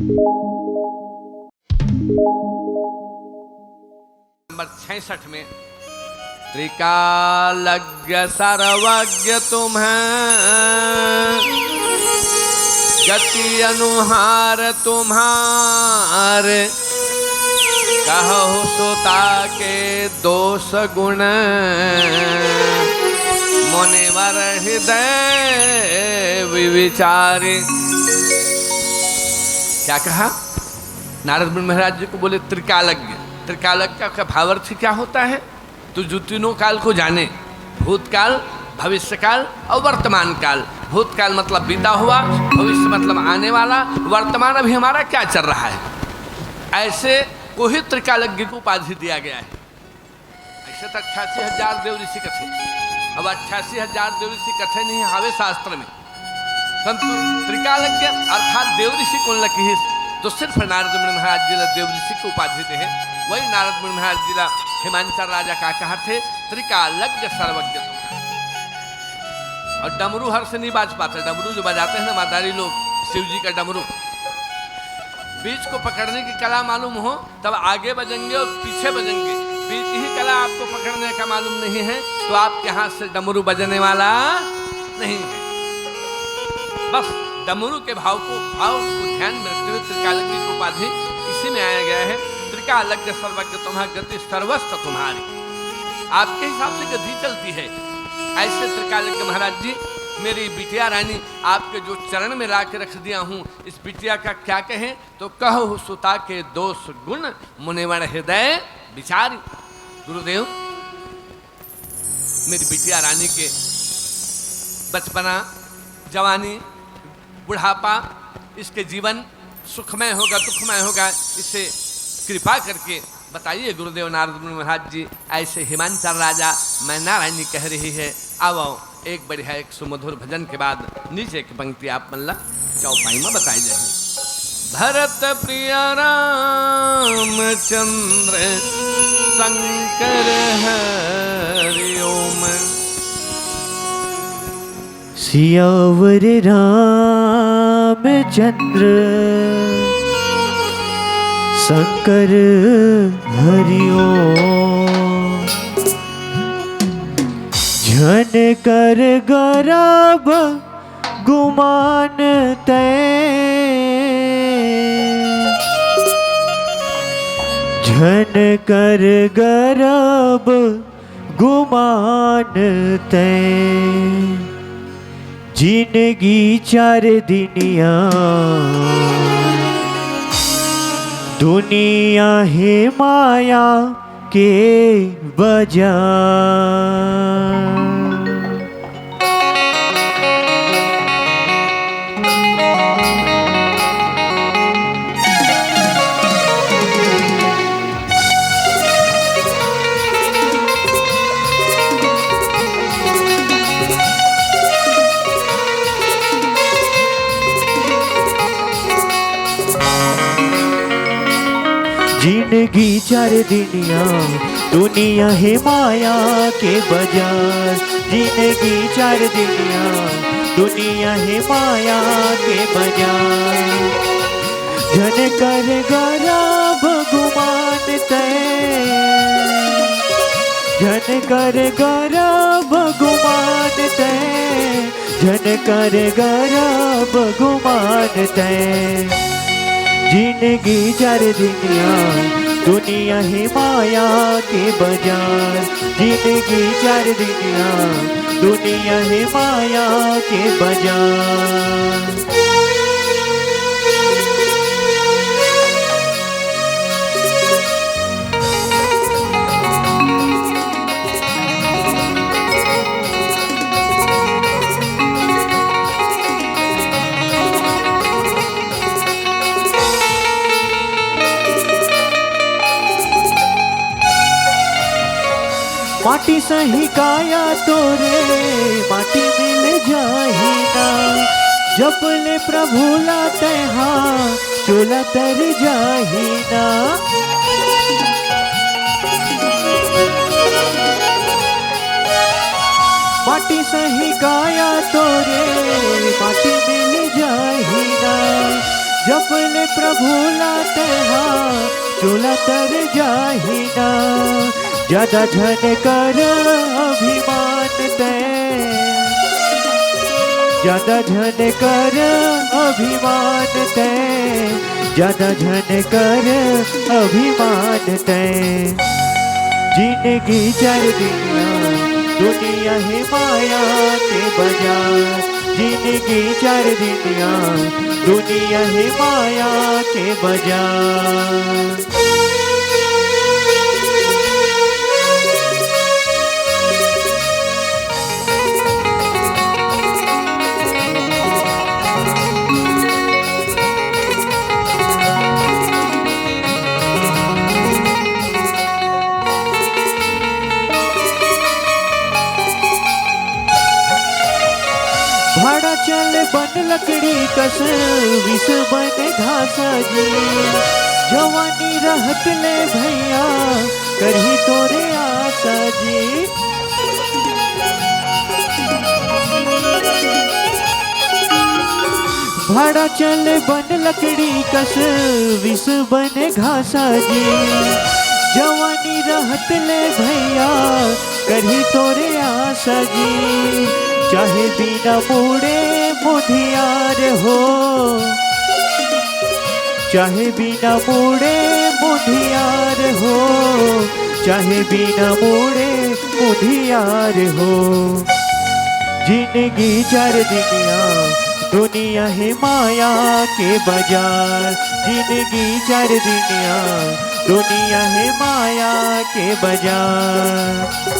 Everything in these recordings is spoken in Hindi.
नंबर 66 में त्रिकालज्ञ सर्वज्ञ तुम्हें गति अनुहार तुम्हारे कहो सुता के दोष गुण मुनिवर हृदय विचारे। क्या कहा? नारद मुनि महाराज जी को बोले त्रिकालज्ञ। त्रिकालज्ञ का भावार्थ क्या होता है? तो जो तीनों काल को जाने, भूतकाल, भविष्यकाल और वर्तमान काल। भूतकाल मतलब बीता हुआ, भविष्य मतलब आने वाला, वर्तमान अभी हमारा क्या चल रहा है, ऐसे को ही त्रिकालज्ञ को उपाधि दिया गया है। ऐसे तो 88,000 देव ऋषि कथे, अब 88,000 देव ऋषि कथे नहीं हावे शास्त्र में, परंतु त्रिकालज्ञ अर्थात देव ऋषि कौन लकी है तो सिर्फ नारद मुनि महाराज जी देव ऋषि को उपाधि दे है। वही नारद मुनि महाराज जी हिमांचल राजा का कहा थे त्रिकालज्ञ सर्वज्ञ। और डमरू हर से नहीं बाज पाते। डमरू जो बजाते हैं ना मादारी लोग, शिव जी का डमरू, बीच को पकड़ने की कला मालूम हो तब आगे बजेंगे और पीछे बजेंगे। बीच ही कला आपको पकड़ने का मालूम नहीं है तो आपके हाथ से डमरू बजने वाला नहीं है। बस डमरू के भाव को ध्यान में रखते हुए त्रिकालज्ञ की उपाधि इसी में आया गया है। त्रिकालज्ञ सर्वज्ञ तुम्हारी गति सर्वस्व तुम्हारी, आपके हिसाब से गति चलती है। ऐसे त्रिकालज्ञ महाराज जी मेरी बिटिया रानी आपके जो चरण में ला के रख दिया हूँ, इस बिटिया का क्या कहें तो कहो सुता के दोष गुण मुनिवर हृदय विचारी। गुरुदेव मेरी बिटिया रानी के बचपना, जवानी, बुढ़ापा, इसके जीवन सुखमय होगा दुखमय होगा, इसे कृपा करके बताइए गुरुदेव। नारद मुनि महाराज जी ऐसे हिमांचल राजा मैना रानी कह रही है। आओ एक बढ़िया एक सुमधुर भजन के बाद नीचे की पंक्ति आप मल्ला चौपाई में बताई जाएगी। भरत प्रिय रामचंद्र शंकर हरि ओम। सियावर रामचंद्र शंकर हरि ओम। झन कर गरब गुमान तय, झन कर गरब गुमान तय। जिंदगी 4 दिनिया दुनिया है माया के बाजार। जिंदगी 4 दिनिया दुनिया है माया के बाजार। जिंदगी 4 दिनिया दुनिया है माया के बाजार। झन कर गरब गुमान तय, झन कर गरब गुमान तय, झन कर गरब गुमान तय। जिंदगी 4 दिनिया दुनिया है माया के बाजार। जिंदगी 4 दिनिया दुनिया है माया के बाजार। माटी सही काया तोरे माटी मिल जाही ना। जब ले प्रभु लाते हाँ चोला तर जाही ना। माटी सही काया तोरे माटी मिल जाही ना। जब ले प्रभु लाते हाँ चोला तर जाही ना। ज्यादा झन कर अभिमान ते, ज्यादा झन कर अभिमान ते, ज्यादा झन कर अभिमान ते। जिंदगी चार दुनिया है माया के बाजार, जिंदगी चार दुनिया है माया के बाजार। भाड़ा चले बन लकड़ी कस विष बने घासा जी। जवानी रहत ले भैया करही तोरे आशा जी। भाड़ा चले बन लकड़ी कस विष बने घासा जी। जवानी रहत ले भैया करही तोरे आशा जी। चाहे बिना मोड़े मुधियार हो, चाहे बिना मोड़े मुधियार हो, चाहे बिना मोड़े मुधियार हो। जिंदगी चार दुनिया है माया के बाजार, जिंदगी चार दुनिया है माया के बाजार।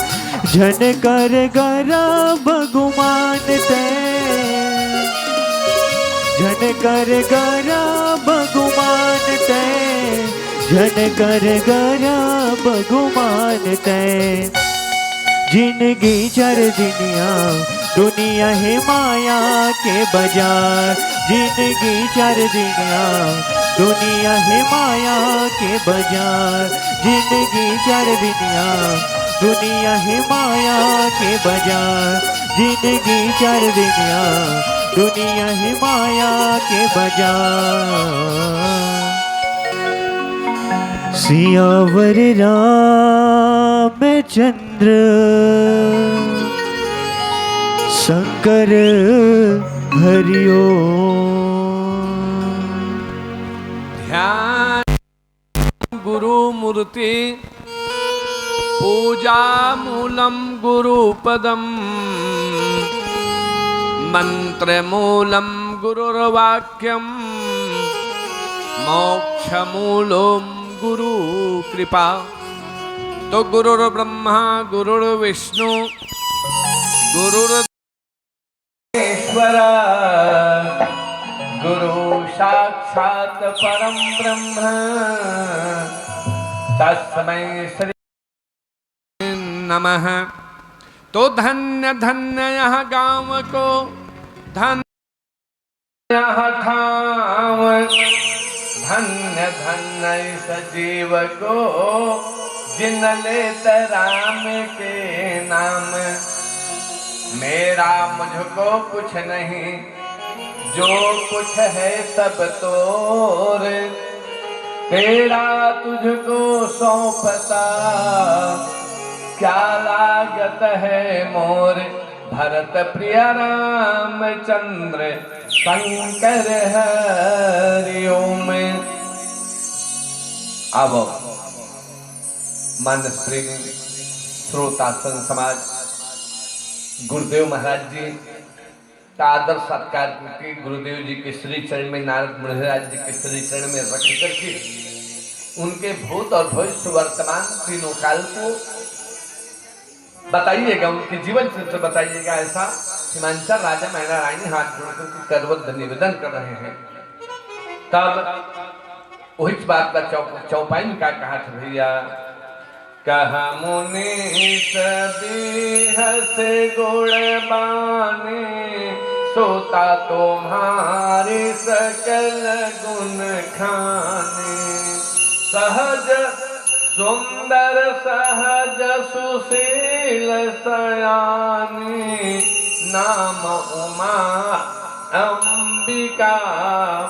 झन कर गरब गुमान ते, झन कर गरब गुमान ते, झन कर गरब गुमान ते। जिंदगी चार दुनिया है माया के बाजार, जिंदगी चार दुनिया है माया के बाजार। जिंदगी चार दुनिया है माया के बाजार, जिंदगी चार दुनिया है माया के बाजार। सियावर रामचंद्र शंकर हरिओ। ध्यान गुरु मूर्ति पूजा मूलम गुरुपदम, मंत्र मूलम गुरुर्वाक्यम, मोक्ष मूलम गुरु कृपा। तो गुरुर्ब्रह्मा गुरुर्विष्णु गुरुर्देश्वर, गुरु साक्षात परम ब्रह्म, तस्मै श्री नमः। तो धन्य धन्य यह गाँव को, धन्य यह ठाव, धन्य धन्य इस जीव को, जिन लेत राम के नाम। मेरा मुझको कुछ नहीं, जो कुछ है सब तोर, तेरा तुझको सौंपता क्या लागत है मोर। भरत प्रिय रामचंद्र शंकर हरि ओम। अब मन स्प्रिंग श्रोता संत समाज गुरुदेव महाराज जी का आदर सत्कार करके गुरुदेव जी के श्री चरण में, नारद महाराज जी के श्री चरण में रख करके उनके भूत और भविष्य वर्तमान तीनों काल को बताइएगा, उनके जीवन चरित्र बताइएगा। ऐसा हिमांचल राजा मैना रानी हाथ जोड़कर करबद्ध निवेदन कर रहे हैं। तब वही बात का चौपाई में क्या कहा था भैया, कहा मुनीस बिहस गुण बाने, सोता तुम्हारे सकल गुण खाने। सहज सुंदर सहज सुशील सयानी, नाम उमा अंबिका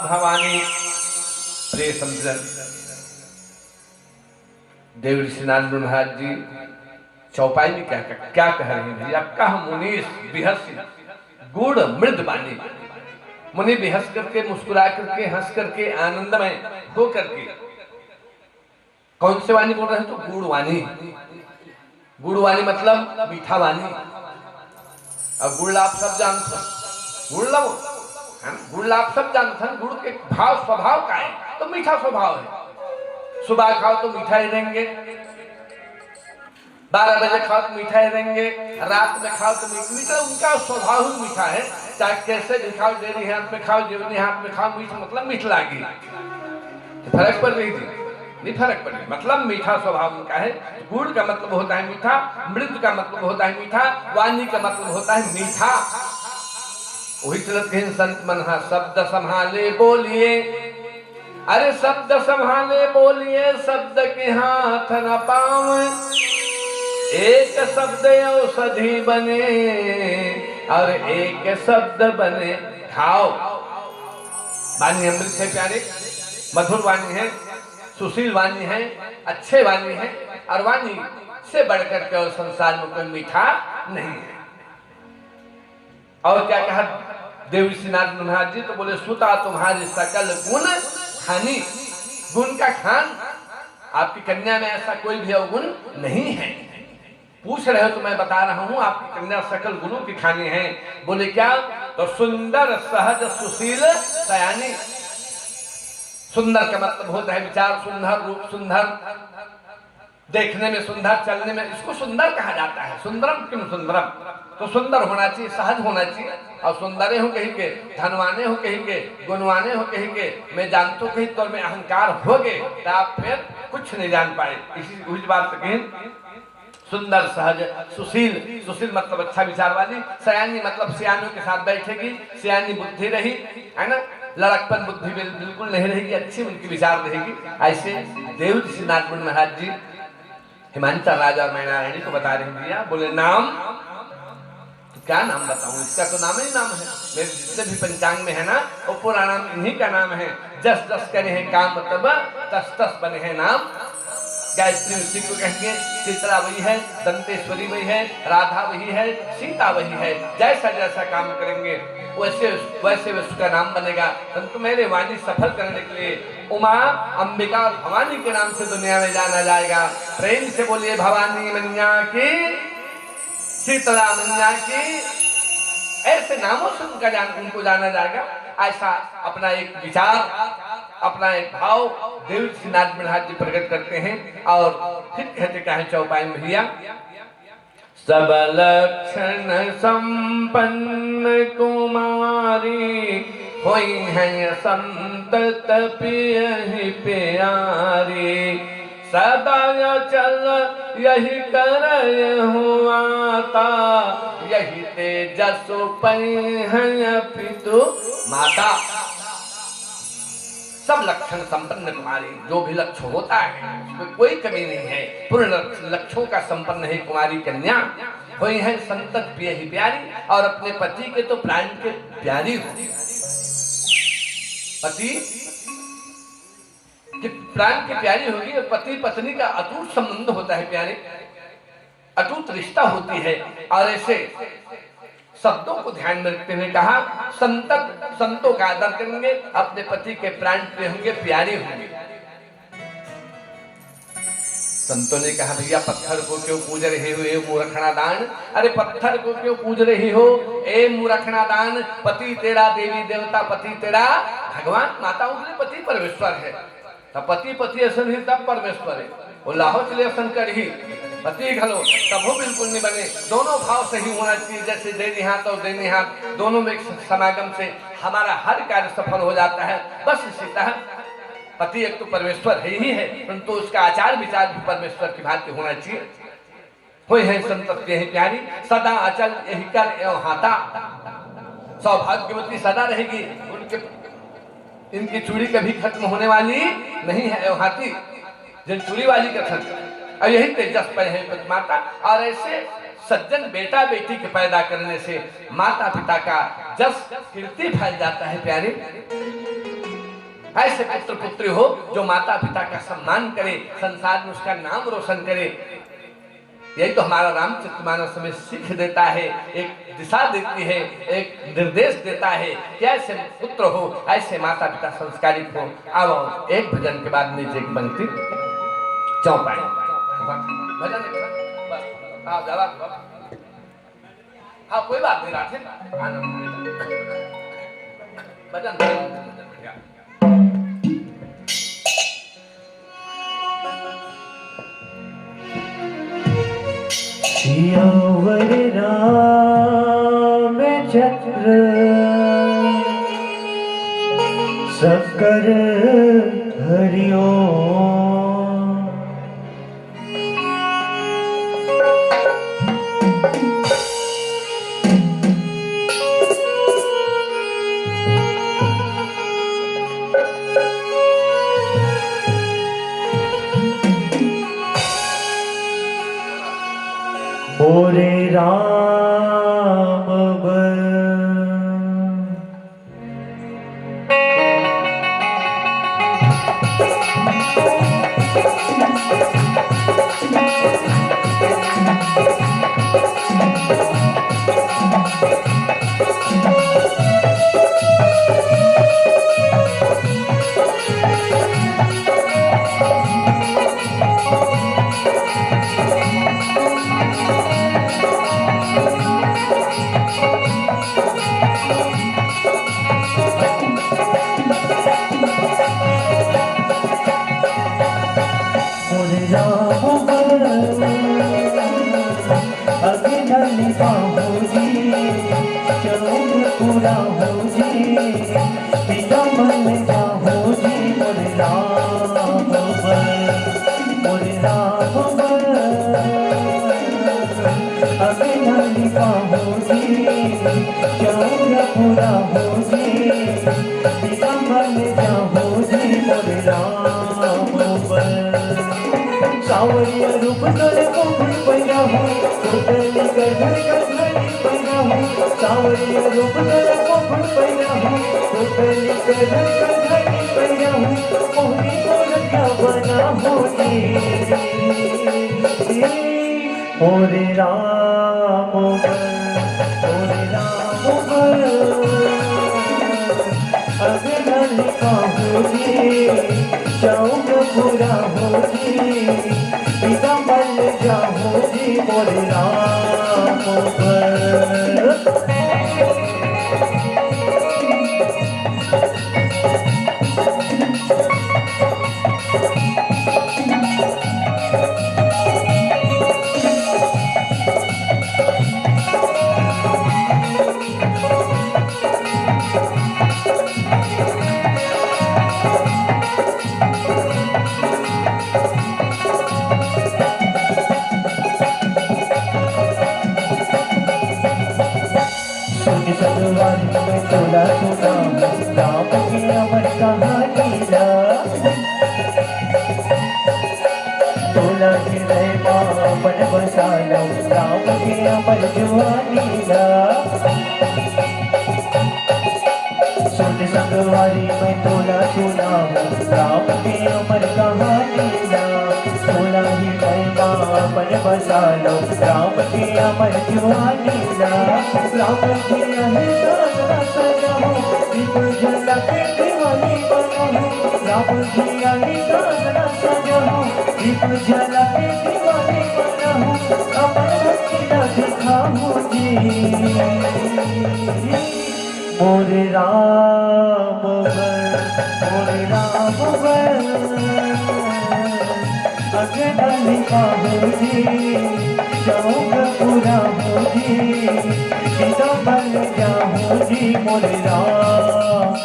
भवानी। प्रिय समझन, देव ऋषि नारद महाराज जी चौपाई में क्या कह रहे हैं भैया? कह मुनीष बिहसी गुड़ मृद वाणी। मुनि भी हंस करके, मुस्कुरा करके, हंस करके, आनंदमय हो करके कौन से वाणी बोल रहे हैं? तो गुड़ वाणी। गुड़ वाणी मतलब मीठा वाणी। अब गुड़ आप सब जानते हैं, गुड़ लो गुड़ आप सब जानते हैं। गुड़ के भाव स्वभाव का है तो मीठा स्वभाव है। सुबह खाओ तो मीठा ही रहेंगे, 12 बजे खाओ तो मीठा ही रहेंगे, रात में खाओ तो मीठा। उनका स्वभाव ही मीठा है। चाहे कैसे भी खाओ, देरी हाथ में खाओ, जीवनी हाथ में खाओ, मीठ मतलब मीठ लागी। तो फर्क पड़ रही थी? नहीं फर्क पड़ रही। मतलब मीठा स्वभाव उनका है। गुड़ का मतलब होता है मीठा, मृद का मतलब होता है मीठा, वाणी का मतलब होता है मीठा। वही चलत कहीं संत मनहा शब्द संभाले बोलिए। अरे शब्द संभाले बोलिए, शब्द के हाथ न पावे। एक शब्द औषधि बने और एक शब्द बने खाओ। वाणी अमृत है प्यारे, मधुर वाणी है, सुशील वाणी है, अच्छे वाणी है। और वाणी से बढ़कर के और संसार में कोई मीठा नहीं है। और क्या कहा देव ऋषि नारद महाराज जी? तो बोले सुता तुम्हारी सकल गुण खानी। गुण का खान आपकी कन्या में ऐसा कोई भी अवगुण नहीं है। पूछ रहे हो तो मैं बता रहा हूं, आपकी कन्या सकल गुणों की खानी है। बोले क्या? तो सुंदर सहज सुशील सयानी। सुंदर का मतलब होता है विचार सुंदर, रूप सुंदर, देखने में सुंदर, चलने में, इसको सुंदर कहा जाता है। सुंदरम क्यों सुंदरम? तो सुंदर होना चाहिए, सहज होना चाहिए। और सुंदरे हो कहेंगे, धनवाने हो कहेंगे, गुणवाने हो कहेंगे, मैं जानता हूं कहीं तो में अहंकार हो गए तो आप फिर कुछ नहीं जान पाए। इसी उस बात से कहें सुंदर सहज सुशील। सुशील मतलब अच्छा विचार वाली। सयानी मतलब सियानों के साथ बैठेगी, सियानी बुद्धि रही है ना, लड़कपन बुद्धि बिल्कुल नहीं रहेगी, अच्छी उनकी विचार रहेगी। ऐसे देव ऋषि नारद महाराज जी हिमांचल राजा और मैनारायणी को बता रहे भैया। बोले नाम? तो क्या नाम बताऊं? इसका तो नाम ही नाम है। मेरे जितने भी पंचांग में है ना, वो पूरा नाम इन्हीं का नाम है। जस जस करे हैं काम मतलब तस तस बने हैं नाम। गायत्री उसी को कहेंगे, शीतला वही है, दंतेश्वरी वही है, राधा वही है, सीता वही है। जैसा जैसा काम करेंगे वैसे वैसे उसका नाम बनेगा। परंतु मेरे वाणी सफल करने के लिए उमा, अंबिका और भवानी के नाम से दुनिया में जाना जाएगा। प्रेम से बोलिए भवानी मैया की, शीतला मैया की। ऐसे नामों से उनको जाना जाएगा। ऐसा अपना एक विचार, अपना एक भाव देव ऋषि नारद महाराज जी प्रकट करते हैं। और फिर कहते क्या है चौपाई में भैया? सब लक्षण संपन्न कुमारी, होई है संतत प्रिय प्यारी। सदा चल यही कर हुआता, यही तेजस है पितु माता। सब लक्षण संपन्न कुमारी, जो भी लक्ष्य होता है उसमें कोई कमी नहीं है। पूर्ण लक्ष्यों का संपन्न है कुमारी कन्या। हुई है संतत प्रिय ही प्यारी, और अपने पति के तो प्राण के प्यारी हो। पति कि प्राण की प्यारी होगी। और पति पत्नी का अटूट संबंध होता है प्यारे, अटूट रिश्ता होती है। और ऐसे शब्दों को ध्यान में रखते हुए कहा संतों का आदर करेंगे, अपने पति के प्राण प्रिय होंगे, प्यारे होंगे। संतों ने कहा भैया पत्थर को क्यों पूज रहे हो ए मूर्खना दान? अरे पत्थर को क्यों पूज रही हो ए मूर्खना दान? पति तेरा देवी देवता, पति तेरा भगवान माता, उसने पति परमेश्वर है। तब पति पति असन ही तब परमेश्वर है। वो लाहो चले असन कर ही पति घलो तब वो बिल्कुल नहीं बने। दोनों भाव सही होना चाहिए। जैसे देनी हाथ और देनी हाथ दोनों में समागम से हमारा हर कार्य सफल हो जाता है। बस इसी तरह पति एक तो परमेश्वर है ही है, परंतु उसका आचार विचार भी परमेश्वर की भांति होना चाहिए। हुई है संतत यही प्यारी, सदा अचल यही कर एवं हाथा। सौभाग्यवती सदा रहेगी, उनके इनकी चूड़ी कभी खत्म होने वाली नहीं है। एवं हाथी जिन चूड़ी वाली का खत्म, और यही तेजस पर है माता। और ऐसे सज्जन बेटा बेटी के पैदा करने से माता पिता का जस कीर्ति फैल जाता है प्यारे, ऐसे पुत्र पुत्री हो जो माता पिता का सम्मान करे, संसार में उसका नाम रोशन करे। यही तो हमारा रामचरितमानस हमें सीख देता है, एक दिशा देती है, एक निर्देश देता है कि ऐसे पुत्र हो, ऐसे माता पिता संस्कारित हो। अब एक भजन के बाद नीचे एक पंक्ति चौपाई भजन हाँ कोई बात नहीं राधे भजन सियावर रामचंद्र शंकर हरिओम। मोरे राम सावरिया रूप तोरे मुकुट पैदा हो, टोटली कर घड़ी पैदा हो। सावरिया रूप तोरे मुकुट पैदा हो, टोटली कर घड़ी पैदा हो। मोहनी गोरखा बना हो मोरे राम अगल का हो चौक पूरा हो पिता बन जाओ जी मोरे राम संगवारी में तोला सुना राम के अमर कहानी तोला ही पर बसा लो राम के अमर जुआनी राम के सजा हो झलक दिवाली बना हो राम की सजा हो झलक दिवाली बना हो अमर भक्ति दिखाओ जी मोरे राम अगली हो जी चौक पूरा हो जी सीता बन जाओ जी मोरे राम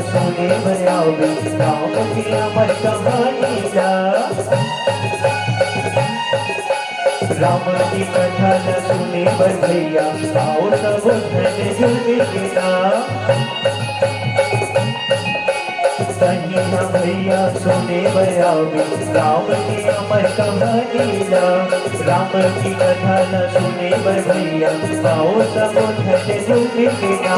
सुने बरावे राम की अमर कहानी ला राम की कथा न सुने बर भैया आओ सब धन जुड़ गिरा सही न भैया सुने बरावे राम की अमर कहानी ला राम की कथा न सुने बर भैया आओ सब धन जुड़ गिरा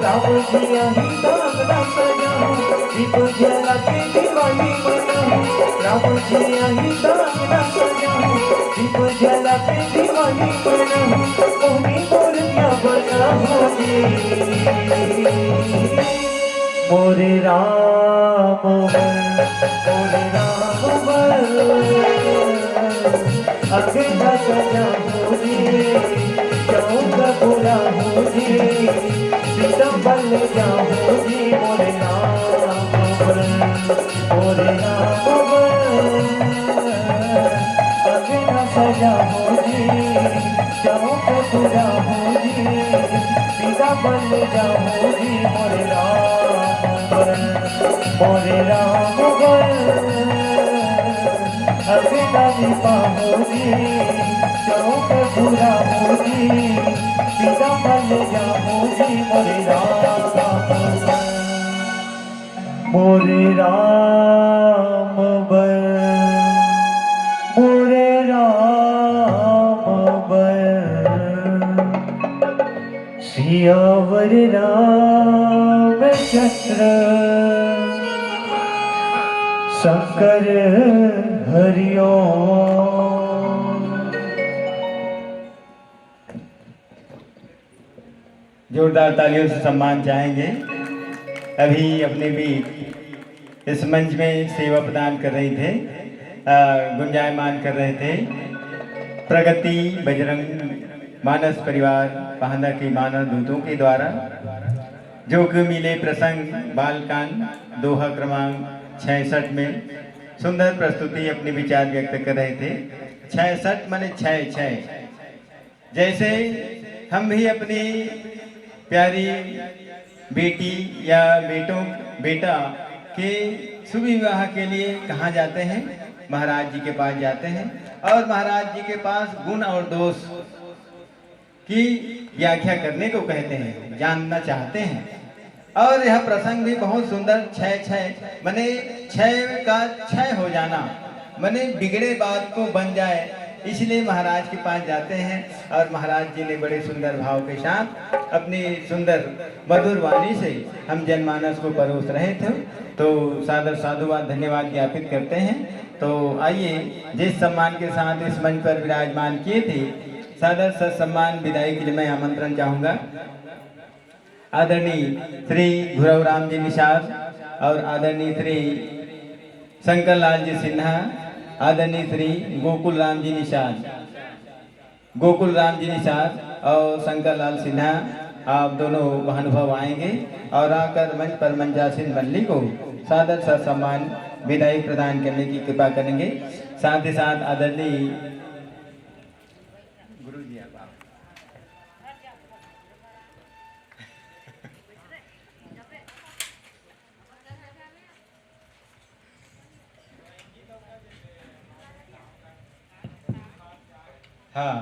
राम जी आई राम राम सजाऊं दीप जला के दिवाली मनाऊं राम जी आई राम राम सजाऊं दीप जला के दिवाली मनाऊं कोनी मूर्तियां बनाऊंगी मोरे राम मोरे राम अगला सजाऊंगी चौका बुलाऊंगी सीता बन जाऊंगी मोरे राम अगला सजाऊंगी चौका बुलाऊंगी सीता बन जाऊंगी मोरे राम अगला पाऊंगी चौक पूरा होगी सीता बन जाऊंगी मोरे राम सियावर रामचंद्र शंकर हरिओम। जोरदार तालियों से सम्मान चाहेंगे। अभी अपने भी इस मंच में सेवा प्रदान कर रहे थे, गुंजायमान कर रहे थे प्रगति बजरंग मानस परिवार पाहंदा के मानव दूतों के द्वारा जो कि मिले प्रसंग बालकांड दोहा क्रमांक 66 में सुंदर प्रस्तुति अपने विचार व्यक्त कर रहे थे। 66 माने 6 जैसे हम भी अपनी प्यारी बेटी या बेटा के शुभ विवाह के लिए कहाँ जाते हैं? महाराज जी के पास जाते हैं और महाराज जी के पास गुण और दोष की व्याख्या करने को कहते हैं, जानना चाहते हैं। और यह प्रसंग भी बहुत सुंदर 6 माने 6 का 6 हो जाना माने बिगड़े बात को बन जाए, इसलिए महाराज के पास जाते हैं। और महाराज जी ने बड़े सुंदर भाव के साथ अपनी सुंदर मधुर वाणी से हम जनमानस को परोस रहे थे। तो सादर साधुवाद धन्यवाद ज्ञापित करते हैं। तो आइए जिस सम्मान के साथ इस मंच पर विराजमान किए थे, सादर सम्मान विदाई के लिए मैं आमंत्रण चाहूँगा आदरणीय श्री घुरव राम जी निषाद और आदरणीय श्री शंकर लाल जी सिन्हा, आदरणीय श्री गोकुल राम जी निषाद और शंकर लाल सिन्हा, आप दोनों महानुभाव आएंगे और आकर मंच पर मंजासीन मंडली को सादर सम्मान विदाई प्रदान करने की कृपा करेंगे। साथ ही साथ आदरणीय गुरु जी हाँ,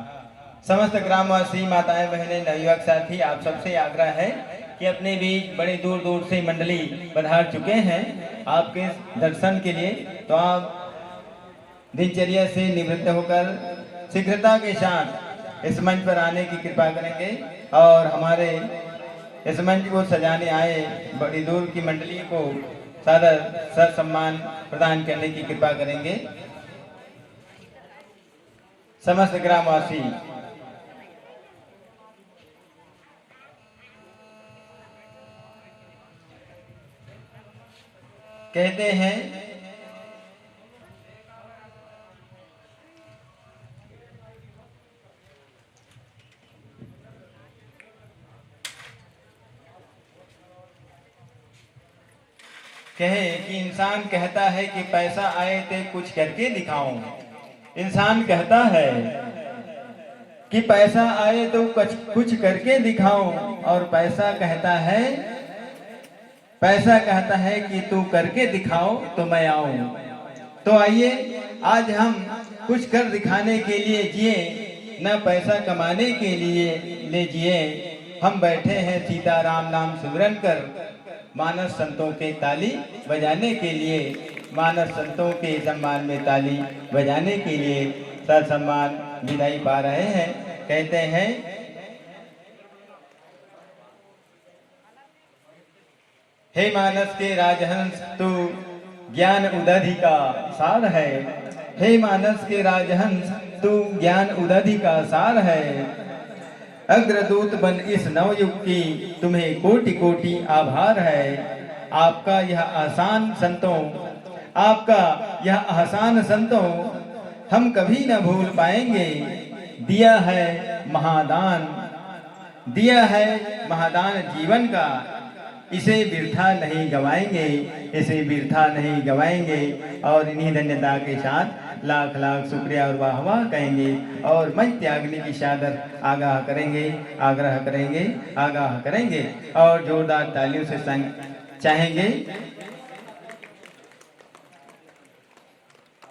समस्त ग्रामवासी माताएं बहनें नवयुवक साथी आप सबसे आग्रह है कि अपने बीच बड़े दूर दूर से मंडली पधार चुके हैं आपके दर्शन के लिए। तो आप दिनचर्या से निवृत्त होकर शीघ्रता के साथ इस मंच पर आने की कृपा करेंगे और हमारे इस मंच को सजाने आए बड़ी दूर की मंडली को सादर सम्मान प्रदान करने की कृपा करेंगे। समस्त ग्रामवासी कहते हैं कहे कि इंसान कहता है कि पैसा आए तो कुछ करके दिखाऊं। इंसान कहता है कि पैसा आए तो कुछ करके दिखाऊं और पैसा कहता है पैसा कहता है कि तू करके दिखाओ तो मैं आऊं। तो आइए आज हम कुछ कर दिखाने के लिए जिए, न पैसा कमाने के लिए ले जिए। हम बैठे हैं सीताराम नाम सुमिरन कर, मानस संतों के ताली बजाने के लिए, मानस संतों के सम्मान में ताली बजाने के लिए सर सम्मान विदाई पा रहे हैं। कहते हैं हे मानस के राजहंस तू ज्ञान उदधि का सार है, हे मानस के राजहंस तू ज्ञान उदधि का सार है। अग्रदूत बन इस नवयुग की तुम्हें कोटि कोटि आभार है। आपका यह आसान संतों, आपका यह आसान संतों हम कभी न भूल पाएंगे। दिया है महादान, दिया है महादान जीवन का, इसे बिरथा नहीं गवाएंगे, इसे बिरथा नहीं गवाएंगे। और इन्हीं धन्यता के साथ लाख लाख शुक्रिया और वाह वाह कहेंगे और मंच त्यागने की शादर आगाह करेंगे, आग्रह करेंगे, आगाह करेंगे और जोरदार तालियों से संग चाहेंगे